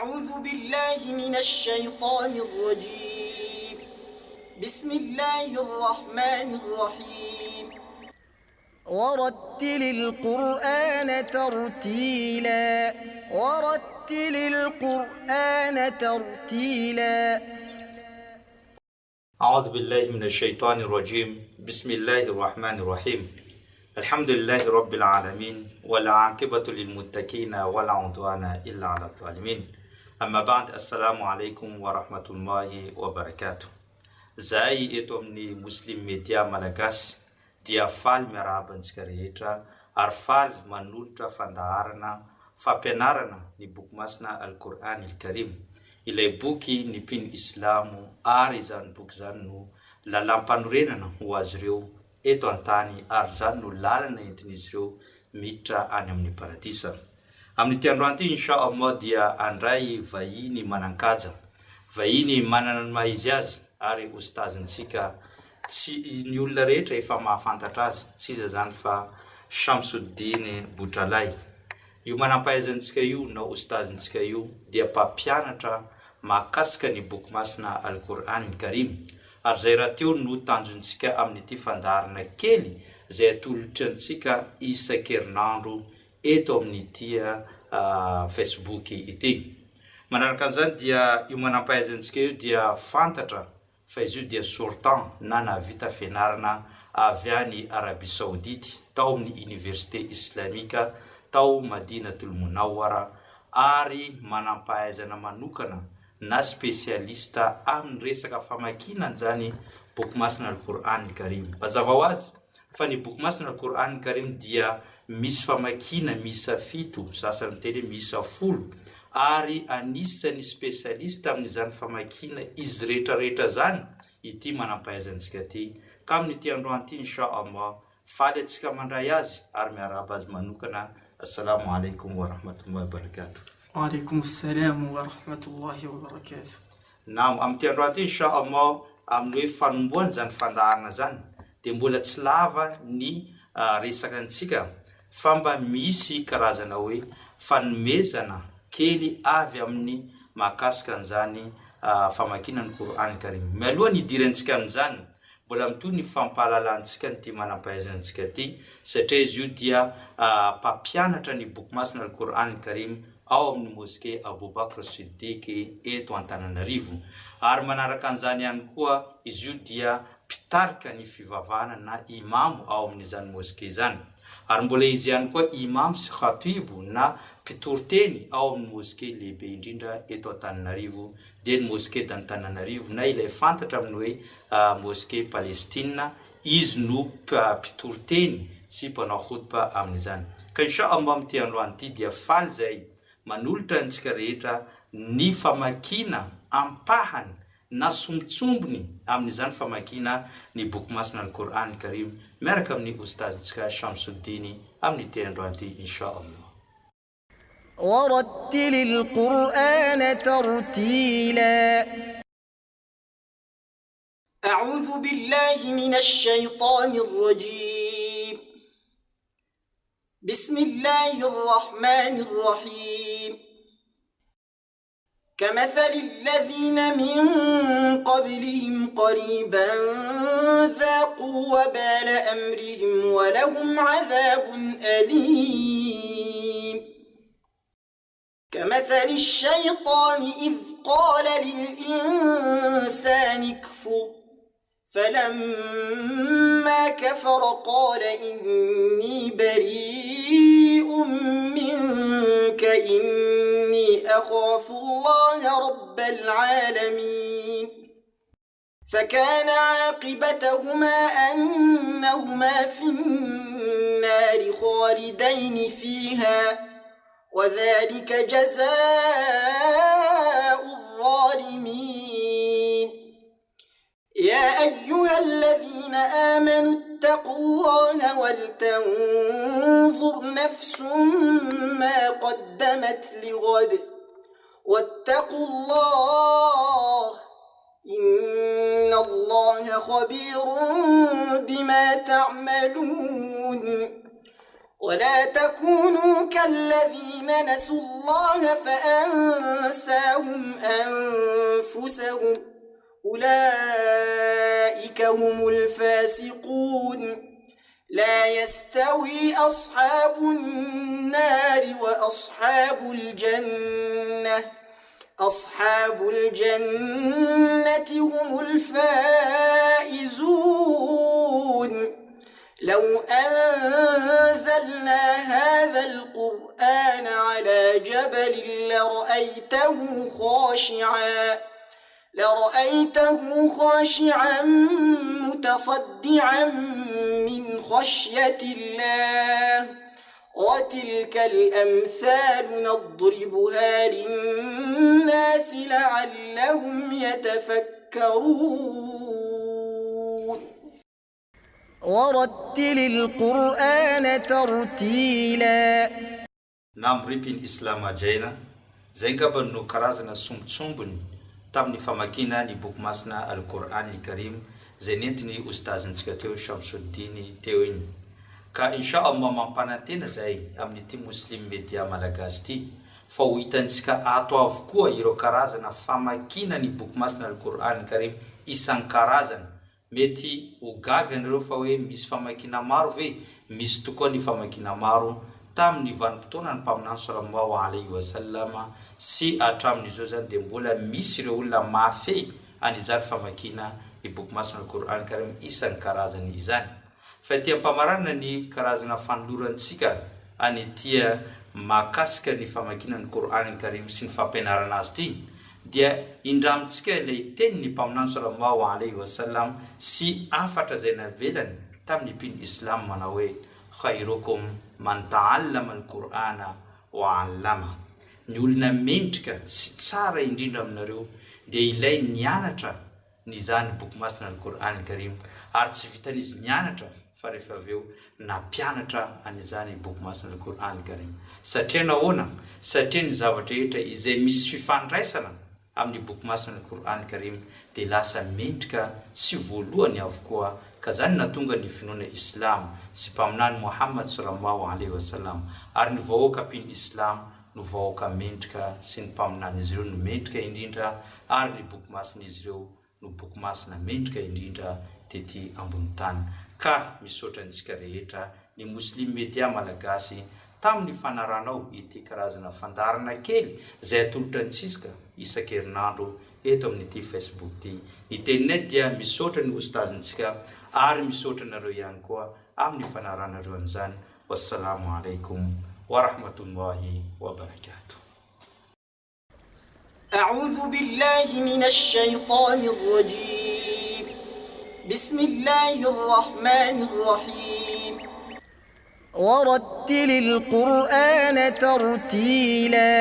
أعوذ بالله من الشيطان الرجيم. بسم الله الرحمن الرحيم. ورتل القرآن ترتيلا ورتل القرآن ترتيلا. أعوذ بالله من الشيطان الرجيم. بسم الله الرحمن الرحيم. الحمد لله رب العالمين والعاقبة للمتقين ولا عدوان إلا على الظالمين. أما بعد، السلام عليكم ورحمة الله وبركاته. Zahay eto amin'ny Muslim Media Malagasy dia faly miarabantsika rehetra ary faly manolotra fandaharana fampianarana ny boky masina Al-Qur'an Al-Karim. Ilay boky ny mpino Islamo ary izany boky izany no lalam-panorenana ho azy ireo eto an-tany ary izany no lalana entin'izy ireo miditra any amin'ny paradisa. Amin'ny androany ity inshallah dia andray vahiny manankaja, vahiny manana ny maha-izy azy ary ostazintsika tsy ny olona rehetra efa mahafantatra azy, tsy iza zany fa Shamsuddin Boutralay. Io manampahaizantsika io na ostazintsika io dia mpampianatra mahakasika ny boky masina Al-Qur'an Al-Karim. Ary zay raha teo no tanjontsika amin'ity fandaharana kely zay atolotrantsika isan-kerinandro eto amin'ity Facebook ity. Manaraka an'izany dia io manampahaizantsika io dia fantatra fa izy io dia sortant na navita fianarana avy any Arabia Saoudite, tao amin'ny Université Islamika, tao Madinatul Munawwara, ary manampahaizana manokana na spesialista amin'ny resaka famakiana zany boky masina Al-Qur'an Al-Karim. Mazava ho azy fa ny boky masina Al-Qur'an Al-Karim dia misy famakiana misa 7, sasany teny misa 10, ary anisany spesialista amin'izany famakiana izy rehetrarehetra zany ity manampahaizantsika ity. Ka amin'ity androany ity inshallah faly atsika mandray azy ary miaraba azy manokana. Assalamu alaikum wa rahmatullahi wa barakatuh. Wa alaikum assalam wa rahmatullahi wa barakatuh. Naam, amin'ity androany ity inshallah amin'ny hoe fanomboana zany fandaharana zany dia mbola tsy lava ny resaka antsika fa mba misy karazana hoe fanomezana kely avy amin'ny mahakasika an'izany famakiana ny Qur'an Al-Karim. Mialoha ny idirantsika amin'izany mbola mitoy ny fampahalalantsika ny manam-pahaizantsika ty satria izy io dia mpampianatra ny boky masina Al-Qur'an Al-Karim ao amin'ny moské Aboubakr Siddiq eto Antananarivo. Ary manaraka an'izany ihany koa izy io dia mpitarika ny fivavahana na imamo ao amin'izany moské zany. Ary mbola izy ihany koa imam sy khatibu na mpitoroteny ao amin'ny moské lehibe indrindra eto Antananarivo, dia ny moské d'Antananarivo na ilay fantatra amin'ny hoe moské Palestina, izy no mpitoroteny sy mpanao khutba amin'izany. Ka inshallah amin'ity androany ity dia faly zay manolotra antsika rehetra ny famakiana ampahany na sombitsombony amin'izany famakiana ny boky masina Al-Qur'an Al-Karim miaraka amin'ny ostazintsika Shamsuddin amin'ity androany ity inshallah. ورتل القرآن ترتيلا. أعوذ بالله من الشيطان الرجيم. بسم الله الرحمن الرحيم. كمثل الذين من قبلهم قريبا ذاقوا وبال أمرهم ولهم عذاب أليم. كمثل الشيطان إذ قال للإنسان اكفر فلما كفر قال إني بريء منك إني أخاف الله رب العالمين. فكان عاقبتهما أنهما في النار خالدين فيها وذلك جزاء الظالمين. يا أيها الذين آمنوا اتقوا الله ولتنظر نفس ما قدمت لغد واتقوا الله إن الله خبير بما تعملون. ولا تكونوا كالذين نسوا الله فأنساهم أنفسهم أولئك هم الفاسقون لا يستوي أصحاب النار وأصحاب الجنة أصحاب الجنة هم الفائزون لو أنزلنا هذا القرآن على جبل لرأيته خاشعا متصدعا من خشية الله وتلك الأمثال نضربها للناس لعلهم يتفكرون ورتل القرآن ترتيلا. Nam ripin Islam ajaina zay ngamba no karazana sombotsombony tamin'ny famakina ny boky masina Al-Qur'an Al-Karim zay nentiny ustazintsika teo Shamsuddin teo iny. Ka insha Allah mampanantena zay amin'ity muslim media malagasy ty fa ho hitantsika ato avokoa ireo karazana famakina ny boky masina Al-Qur'an Al-Karim isan-karazany. Mety ho gaga anareo fa hoe misy famakina maro ve? Misy tokoa ny famakina maro tamin'ny vanim-potoana ny mpaminany sallallahu alaihi wasallam sy hatramin'izao zany dia mbola misy ireo olona mafy an'izany famakina ny boky masina Al-Qur'an Al-Karim isan-karazany izany. Fa tia mpamarana ny karazana fanolorantsika tia makasika ny famakina ny Qur'an Al-Karim sy ny fampianarana azy ty dia indramitsika ilay teny ny mpaminany sallallahu alaihi wasallam sy afatra zay navelany tamin'ny mpino Islam manao hoe khairukum man ta'allama al-Qur'ana wa 'allama. Ny olona mendrika sy tsara indrindra aminareo dia ilay nianatra ny zany boky masina Al-Qur'an Al-Karim ary tsy vitan'izy nianatra fa rehefa aveo nampianatra an'izany boky masina Al-Qur'an Al-Karim. Satria nahoana? Satria ny zavatra rehetra izay misy fifandraisana amin'ny boky masina Al-Qur'an Al-Karim dia lasa mendrika sy voalohany avokoa. Ka zany natonga ny finoana Islam sy mpaminany Muhammad sallallahu alaihi wasallam ary ny vahoaka mpino Islam no vahoaka mendrika sy ny mpaminan'izy ireo no mendrika indrindra ary ny boky masina izy ireo no boky masina mendrika indrindra tety ambony tany. Ka misaotra antsika rehetra ny muslim media malagasy tamin'ny fanaranao ity karazana fandarana kely zay atolotra antsika isan-kerinandro eto amin'ity Facebook ty. Ny teninay dia misaotra ny ustazintsika ary misaotra nareo ihany koa amin'ny fanaranareo an'izany. Wassalamu alaikum wa rahmatullahi wa barakatuh. أعوذ بالله من الشيطان الرجيم بسم الله الرحمن الرحيم ورتل القرآن ترتيلا